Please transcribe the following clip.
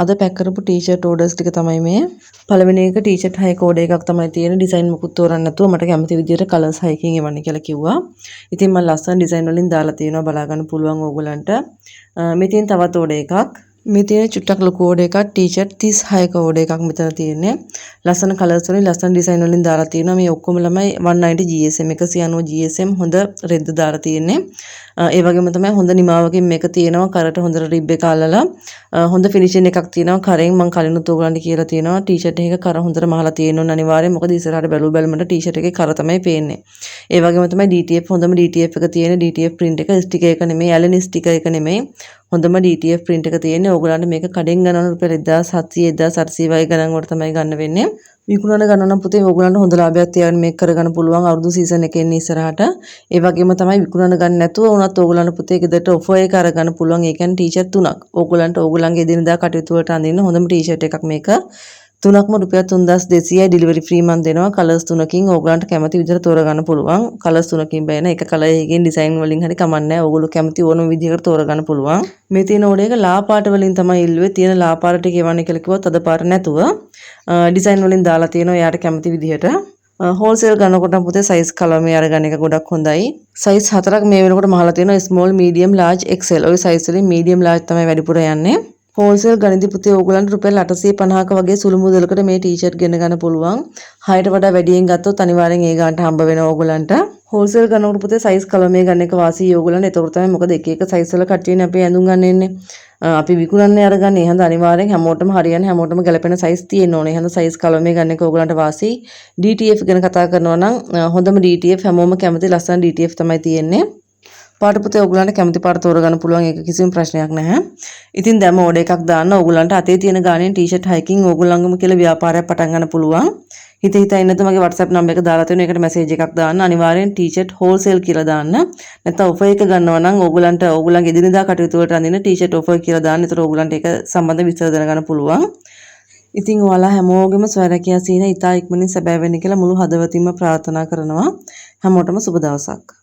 අද පැක් කරපු T-shirt orders ටික තමයි මේ. පළවෙනි එක ටී-ෂර්ට් 6ක ඕඩර් එකක් තමයි තියෙන්නේ. ඩිසයින් මොකුත් තෝරන්න නැතුව මට කැමති විදිහට කලර්ස් 6කින් එවන්න කියලා කිව්වා. ඉතින් මම ලස්සන ඩිසයින් වලින් දාලා තියෙනවා බලා ගන්න පුළුවන් ඕගොල්ලන්ට. මේ තියෙන තවත් ඕඩර් එකක්. මේ තියෙන චුට්ටක් ලොකු ඕඩර් එකක් ටී-ෂර්ට් 36ක ඕඩර් එකක් මෙතන තියෙන්නේ. ලස්සන කලර්ස් වලින් ලස්සන ඩිසයින් වලින් දාලා තියෙනවා. මේ ඔක්කොම ළමයි 190 GSM 190 GSM හොඳ රෙද්ද දාලා තියෙන්නේ. ඒ වගේම තමයි හොඳ නිමාවකින් මේක තියෙනවා. කරට හොඳට රිබ් එක අල්ලලා හොඳ ෆිනිෂින් එකක් තියෙනවා. කරෙන් මම කලිනුත් ඔයගලන්ට කියලා තියෙනවා ටී-ෂර්ට් එකක කර හොඳට මහලා තියෙන්න ඕන අනිවාර්යෙන්. මොකද ඉස්සරහට බැලුමට ටී-ෂර්ට් එකේ කර තමයි පේන්නේ. ඒ වගේම තමයි DTF හොඳම DTF එක තියෙන DTF print එක ස්ටිකර් එක නෙමෙයි ඇලෙන ස්ටිකර් එක නෙමෙයි. හොඳම DTF print එක තියෙන්නේ. ඕගලන්ට මේක කඩෙන් ගන්නවන රුපියල් 1700 1800 වගේ ගණන් වලට තමයි ගන්න වෙන්නේ. විකුණන ගන්න නම් පුතේ ඕගලන්ට හොඳ ලාභයක් තියාගෙන මේක කරගන්න පුළුවන් අවුරුදු සීසන් එකේ ඉන්න ඉස්සරහට. ඒ වගේම තමයි විකුණන ගන්න නැතුව උනත් ඕගලන්ට පුතේ ගෙදරට ඔෆර් එක අරගන්න පුළුවන්. ඒ කියන්නේ ටී-ෂර්ට් 3ක්. ඕගලන්ට ඕගලන්ගේ එදිනදා කටයුතු වලට අඳින්න හොඳම ටී-ෂර්ට් එකක් මේක. 3ක්ම රුපියල් 3200යි ඩෙලිවරි ෆ්‍රී මන් දෙනවා. කලර්ස් 3කින් ඕගලන්ට කැමති විදිහට තෝරගන්න පුළුවන්. කලර්ස් 3කින් බෑන එක කලර් එකකින් ඩිසයින් වලින් හරි කමක් නැහැ. ඕගොල්ලෝ කැමති ඕනම විදිහකට තෝරගන්න පුළුවන්. මේ තියෙන ඕඩර් එක ලා පාට වලින් තමයි ඉල්ලුවේ. තියෙන ලා පාට ටික එවන්න කියලා කිව්වොත් අද පාට නැතුව ඩිසයින් වලින් දාලා තියෙනවා. එයාට කැමති විදිහට. හෝල්සේල් ගන්නකොට පුතේ සයිස් කලර් මේ අරගන්න එක ගොඩක් හොඳයි. සයිස් 4ක් මේ වෙනකොට මහලා තියෙනවා. Small, medium, large, XL. ඔය සයිස් වලින් මීඩියම් ලාර්ජ් තමයි වැඩිපුර යන්නේ. හෝල්සේල් ගණිතී පුතේ ඕගලන්ට රුපියල් 850ක වගේ සුළු මුදලකට මේ ටී-ෂර්ට් ගෙන ගන්න පුළුවන්. 6ට වඩා වැඩියෙන් ගත්තොත් අනිවාර්යෙන් ඒ ගානට හම්බ වෙනවා ඕගලන්ට. හෝල්සේල් ගන්නකොට පුතේ සයිස් කලර් මේ ගන්න එක වාසි ඕගලන්ට. ඒතකොට තමයි මොකද එක එක සයිස් වල කට්ටියනේ අපි ඇඳුම් ගන්න එන්නේ. අපි විකුණන්නේ අරගන්නේ. එහෙනම් අනිවාර්යෙන් හැමෝටම හරියන්නේ හැමෝටම ගැලපෙන සයිස් තියෙන්න ඕනේ. එහෙනම් සයිස් කලර් මේ ගන්න එක ඕගලන්ට වාසි. DTF ගැන කතා කරනවා නම් හොඳම DTF හැමෝම කැමති ලස්සන DTF තමයි තියෙන්නේ. පාට පුතේ ඕගලන්ට කැමති පාට තෝරගන්න පුළුවන්. ඒක කිසිම ප්‍රශ්නයක් නැහැ. ඉතින් දැන් ඕඩර් එකක් දාන්න ඕගලන්ට අතේ තියෙන ගාණෙන් ටී-ෂර්ට් 6කින් ඕගලංගම කියලා ව්‍යාපාරයක් පටන් ගන්න පුළුවන්. හිත ඉන්නද මගේ WhatsApp නම්බර් එක දාලා තියෙනවා. ඒකට මැසේජ් එකක් දාන්න. අනිවාර්යෙන් ටී-ෂර්ට් හෝල්සේල් කියලා දාන්න. නැත්නම් ඔෆර් එක ගන්නවා නම් ඕගලන්ට ඕගලන්ගේ එදිනදා කටයුතු වලට අඳින ටී-ෂර්ට් ඔෆර් කියලා දාන්න. ඒතර ඕගලන්ට ඒක සම්බන්ධ විස්තර දැනගන්න පුළුවන්. ඉතින් ඔයාලා හැමෝගෙම ස්වරකියා සීන ඉතා ඉක්මනින් සැබෑ වෙන්න කියලා මුළු හදවතින්ම ප්‍රාර්ථනා කරනවා. හැමෝටම සුබ දවසක්.